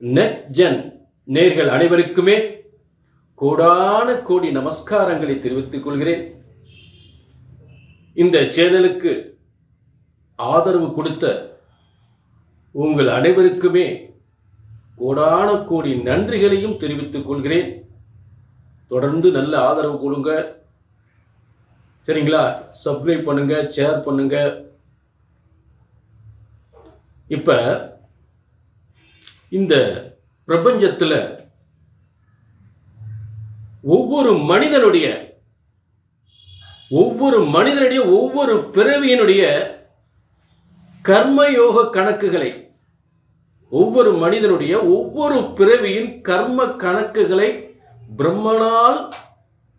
Net gen நேர்கள் அனைவருக்குமே கோடான கோடி நமஸ்காரங்களை தெரிவித்துக் கொள்கிறேன். இந்த சேனலுக்கு ஆதரவு கொடுத்த உங்கள் அனைவருக்குமே கோடான கோடி நன்றிகளையும் தெரிவித்துக் கொள்கிறேன். தொடர்ந்து நல்ல ஆதரவு கொடுங்க, சரிங்களா? சப்ஸ்கிரைப் பண்ணுங்க, ஷேர் பண்ணுங்க. இப்ப இந்த பிரபஞ்சத்தில் ஒவ்வொரு மனிதனுடைய ஒவ்வொரு பிறவியினுடைய கர்மயோக கணக்குகளை, ஒவ்வொரு மனிதனுடைய ஒவ்வொரு பிறவியின் கர்ம கணக்குகளை பிரம்மனால்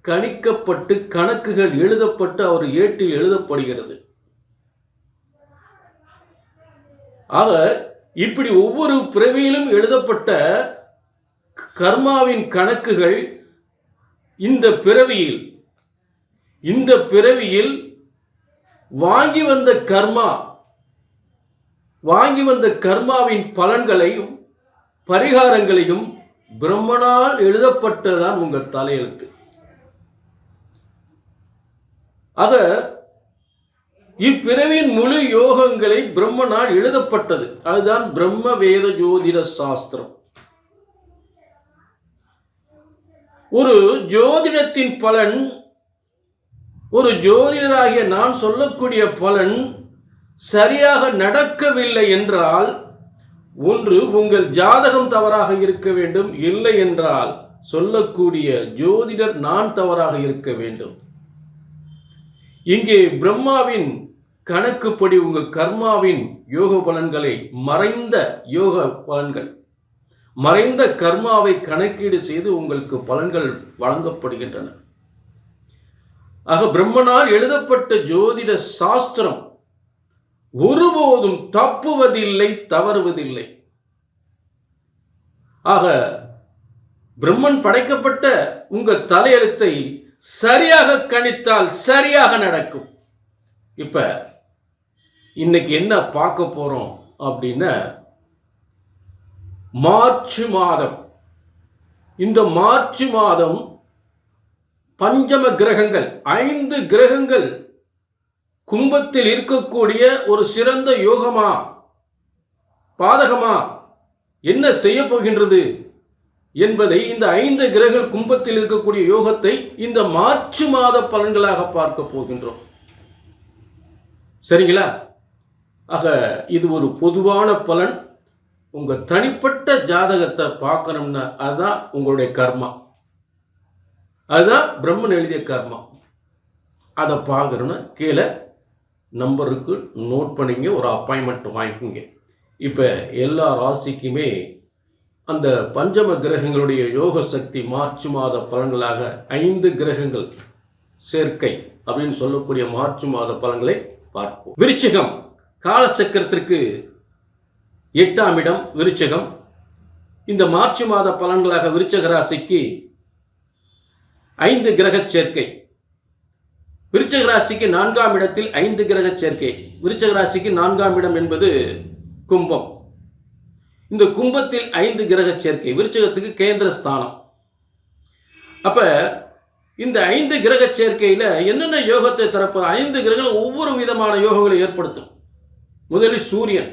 கணிக்கப்பட்டு கணக்குகள் எழுதப்பட்டு அவர் ஏட்டில் எழுதப்படுகிறது. ஆக இப்படி ஒவ்வொரு பிறவியிலும் எழுதப்பட்ட கர்மாவின் கணக்குகள் இந்த பிறவியில் வாங்கி வந்த கர்மாவின் பலன்களையும் பரிகாரங்களையும் பிரம்மனால் எழுதப்பட்டதான் உங்கள் தலையெழுத்து. ஆக இப்பிறவியின் முழு யோகங்களை பிரம்மனால் எழுதப்பட்டது. அதுதான் பிரம்ம வேத ஜோதிட சாஸ்திரம். ஒரு ஜோதிடத்தின் பலன், ஒரு ஜோதிடராகிய நான் சொல்லக்கூடிய பலன் சரியாக நடக்கவில்லை என்றால், ஒன்று உங்கள் ஜாதகம் தவறாக இருக்க வேண்டும், இல்லை என்றால் சொல்லக்கூடிய ஜோதிடர் நான் தவறாக இருக்க வேண்டும். இங்கே பிரம்மாவின் கணக்குப்படி உங்கள் கர்மாவின் யோக பலன்களை, மறைந்த யோக பலன்கள், மறைந்த கர்மாவை கணக்கீடு செய்து உங்களுக்கு பலன்கள் வழங்கப்படுகின்றன. ஆக பிரம்மனால் எழுதப்பட்ட ஜோதிட சாஸ்திரம் ஒருபோதும் தப்புவதில்லை, தவறுவதில்லை. ஆக பிரம்மன் படைக்கப்பட்ட உங்கள் தலையெழுத்தை சரியாக கணித்தால் சரியாக நடக்கும். இப்ப இன்னைக்கு என்ன பார்க்க போறோம் அப்படின்னா, மார்ச் மாதம். இந்த மார்ச் மாதம் பஞ்சம கிரகங்கள், 5 கிரகங்கள் கும்பத்தில் இருக்கக்கூடிய ஒரு சிறந்த யோகமா பாதகமா என்ன செய்ய போகின்றது என்பதை, இந்த 5 கிரகங்கள் கும்பத்தில் இருக்கக்கூடிய யோகத்தை இந்த மார்ச் மாத பலன்களாக பார்க்க போகின்றோம். சரிங்களா? ஆக இது ஒரு பொதுவான பலன். உங்க தனிப்பட்ட ஜாதகத்தை பார்க்கணும்னா அதுதான் உங்களுடைய கர்மா, அதுதான் பிரம்மன் எழுதிய கர்மா. அதை பார்க்கணும்னா கீழே நம்பருக்கு நோட் பண்ணிங்க, ஒரு அப்பாயின்மெண்ட் வாங்கிக்கோங்க. இப்போ எல்லா ராசிக்குமே அந்த பஞ்சம கிரகங்களுடைய யோக சக்தி மார்ச் மாத பலன்களாக 5 கிரகங்கள் சேர்க்கை அப்படின்னு சொல்லக்கூடிய மார்ச் மாத பலன்களை பார்ப்போம். விருச்சிகம் காலச்சக்கரத்திற்கு 8ஆம் இடம் விருச்சிகம். இந்த மார்ச் மாத பலன்களாக விருச்சிக ராசிக்கு 5 கிரக சேர்க்கை. விருச்சிக ராசிக்கு 4ஆம் இடத்தில் 5 கிரக சேர்க்கை. விருச்சிக ராசிக்கு 4ஆம் இடம் என்பது கும்பம். இந்த கும்பத்தில் 5 கிரக சேர்க்கை விருச்சிகத்துக்கு கேந்திர ஸ்தானம். அப்ப இந்த 5 கிரக சேர்க்கையில என்னென்ன யோகத்தை தரப்ப 5 கிரகங்கள் ஒவ்வொரு விதமான யோகங்களை ஏற்படுத்தும். முதலில் சூரியன்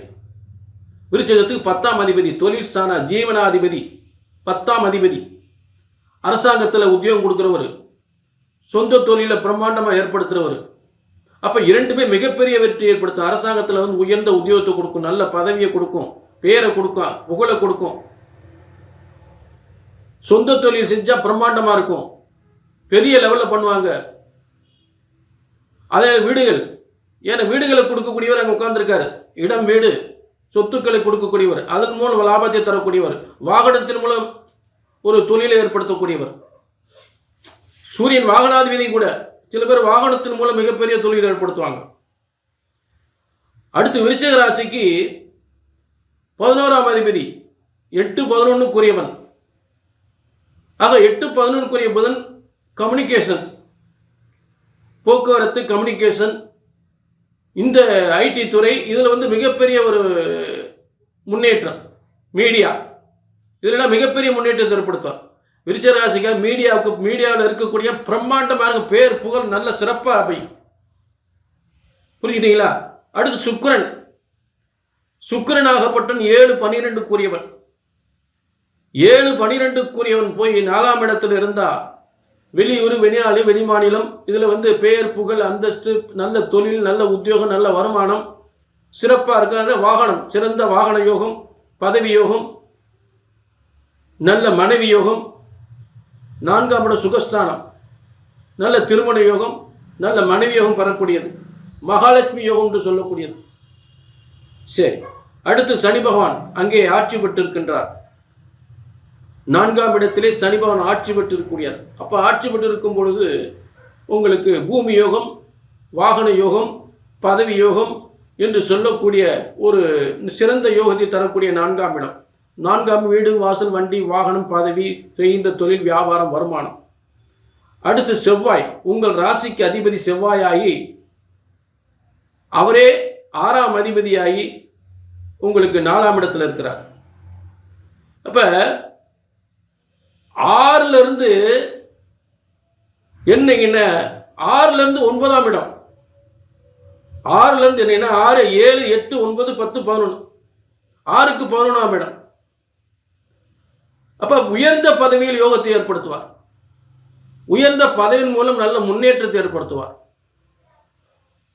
விருச்சிகத்துக்கு 10ஆம் அதிபதி, தொழில் ஸ்தான ஜீவனாதிபதி, 10ஆம் அதிபதி, அரசாங்கத்தில் உத்தியோகம் கொடுக்கிறவர், சொந்த தொழில பிரம்மாண்டமா ஏற்படுத்துறவர். அப்ப இரண்டுமே மிகப்பெரிய வெற்றி ஏற்படுத்தும். அரசாங்கத்தில் உயர்ந்த உத்தியோகத்தை கொடுக்கும், நல்ல பதவியை கொடுக்கும், பேரை கொடுக்கும், புகழை கொடுக்கும். சொந்த தொழில் செஞ்சா பிரம்மாண்டமா இருக்கும், பெரிய லெவல்ல பண்ணுவாங்க. அதே வீடுகள், ஏன்னா வீடுகளை கொடுக்கக்கூடியவர் அங்கே உட்கார்ந்துருக்காரு. இடம், வீடு, சொத்துக்களை கொடுக்கக்கூடியவர், அதன் மூலம் லாபத்தை தரக்கூடியவர், வாகனத்தின் மூலம் ஒரு தொழிலை ஏற்படுத்தக்கூடியவர். சூரியன் வாகனாதிபதி கூட. சில பேர் வாகனத்தின் மூலம் மிகப்பெரிய தொழிலை ஏற்படுத்துவாங்க. அடுத்து விருச்சிக ராசிக்கு 11ஆம் அதிபதி, 8-11க்குரியவன். ஆக 8-11க்குரிய புதன் கம்யூனிகேஷன், போக்குவரத்து, கம்யூனிகேஷன், இந்த ஐடி துறை, இதில் மிகப்பெரிய ஒரு முன்னேற்றம். மீடியா, இதெல்லாம் மிகப்பெரிய முன்னேற்றத்தை ஏற்படுத்தும். விருச்சிக ராசிக்கு மீடியாவில் இருக்கக்கூடிய பிரம்மாண்டமான பேர் புகழ் நல்ல சிறப்பாக அமையும். புரிஞ்சுட்டீங்களா? அடுத்து சுக்கிரன் ஆகப்பட்டவன் 7-12 கூறியவன். 7-12 கூறியவன் போய் 4ஆம் இடத்துல இருந்தா வெளியூர், வெளிநாடு, வெளிமாநிலம், இதுல பெயர் புகழ் அந்தஸ்து, நல்ல தொழில், நல்ல உத்தியோகம், நல்ல வருமானம் சிறப்பாக இருக்காத வாகனம், சிறந்த வாகன யோகம், பதவி யோகம், நல்ல மனைவி யோகம், 4ஆம் இடம் சுகஸ்தானம், நல்ல திருமண யோகம், நல்ல மனைவி யோகம் பெறக்கூடியது, மகாலட்சுமி யோகம் என்று சொல்லக்கூடியது. சரி, அடுத்து சனி பகவான் அங்கே ஆட்சி பெற்று இருக்கின்றார். 4ஆம் இடத்திலே சனி பகவான் ஆட்சி பெற்று இருக்கக்கூடியார். அப்போ ஆட்சி பெற்று இருக்கும் பொழுது உங்களுக்கு பூமி யோகம், வாகன யோகம், பதவி யோகம் என்று சொல்லக்கூடிய ஒரு சிறந்த யோகத்தை தரக்கூடிய 4ஆம் இடம். 4ஆம் வீடு, வாசல், வண்டி, வாகனம், பதவி, செய்கின்ற தொழில், வியாபாரம், வருமானம். அடுத்து செவ்வாய், உங்கள் ராசிக்கு அதிபதி செவ்வாயாகி அவரே 6ஆம் அதிபதியாகி உங்களுக்கு 4ஆம் இடத்துல இருக்கிறார். அப்ப 6ல இருந்து 9ஆம் இடம், 6ல இருந்து 6, 7, 8, 9, 10, 11, 6க்கு 11ஆம் இடம். அப்ப உயர்ந்த பதவியில் யோகத்தை ஏற்படுத்துவார். உயர்ந்த பதவியின் மூலம் நல்ல முன்னேற்றத்தை ஏற்படுத்துவார்.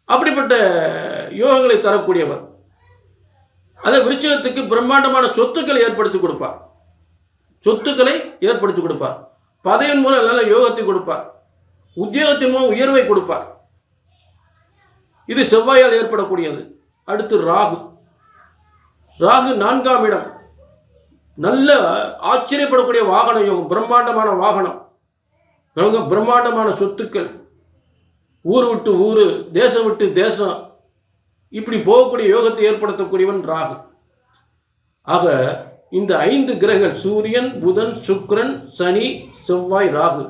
அப்படிப்பட்ட யோகங்களை தரக்கூடியவர். அதை விருச்சிகத்துக்கு பிரம்மாண்டமான சொத்துக்களை ஏற்படுத்தி கொடுப்பார். பதவியின் மூலம் நல்ல யோகத்தை கொடுப்பார். உத்தியோகத்தின் மூலம் உயர்வை கொடுப்பார். இது செவ்வாயால் ஏற்படக்கூடியது. அடுத்து ராகு 4ஆம் இடம், நல்ல ஆச்சரியப்படக்கூடிய வாகன யோகம், பிரம்மாண்டமான வாகனம், பிரம்மாண்டமான சொத்துக்கள், ஊர் விட்டு ஊர், தேசம் விட்டு தேசம், இப்படி போகக்கூடிய யோகத்தை ஏற்படுத்தக்கூடியவன் ராகு. ஆக இந்த 5 கிரகங்கள் சூரியன், புதன், சுக்கிரன், சனி, செவ்வாய், ராகு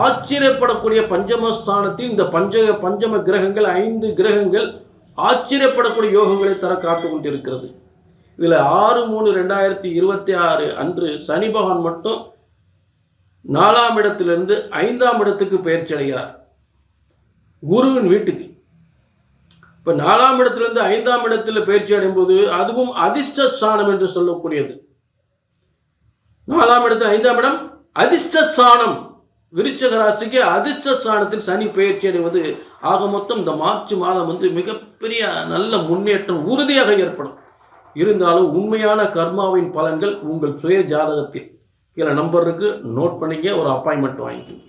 ஆச்சரியப்படக்கூடிய பஞ்சமஸ்தானத்தில் இந்த பஞ்சம கிரகங்கள் 5 கிரகங்கள் ஆச்சரியப்படக்கூடிய யோகங்களை தர காத்து கொண்டிருக்கிறது. இதில் 6/3/2026 அன்று சனி பகவான் மட்டும் 4ஆம் இடத்திலிருந்து 5ஆம் இடத்துக்கு பெயர்ச்சி அடைகிறார், குருவின் வீட்டுக்கு. இப்போ 4ஆம் இடத்திலிருந்து 5ஆம் இடத்தில் பயிற்சி அடையும் போது அதுவும் அதிர்ஷ்டஸ்தானம் என்று சொல்லக்கூடியது. 4ஆம் இடத்தில் 5ஆம் இடம் அதிர்ஷ்டஸ்தானம். விருச்சிக ராசிக்கு அதிர்ஷ்டஸ்தானத்தில் சனி பயிற்சி அடைவது ஆக மொத்தம் இந்த மார்ச் மாதம் மிகப்பெரிய நல்ல முன்னேற்றம் உறுதியாக ஏற்படும். இருந்தாலும் உண்மையான கர்மாவின் பலன்கள் உங்கள் சுய ஜாதகத்தில் கீழே நம்பர் இருக்கு, நோட் பண்ணிக்க, ஒரு அப்பாயின்மெண்ட் வாங்கிக்கோங்க.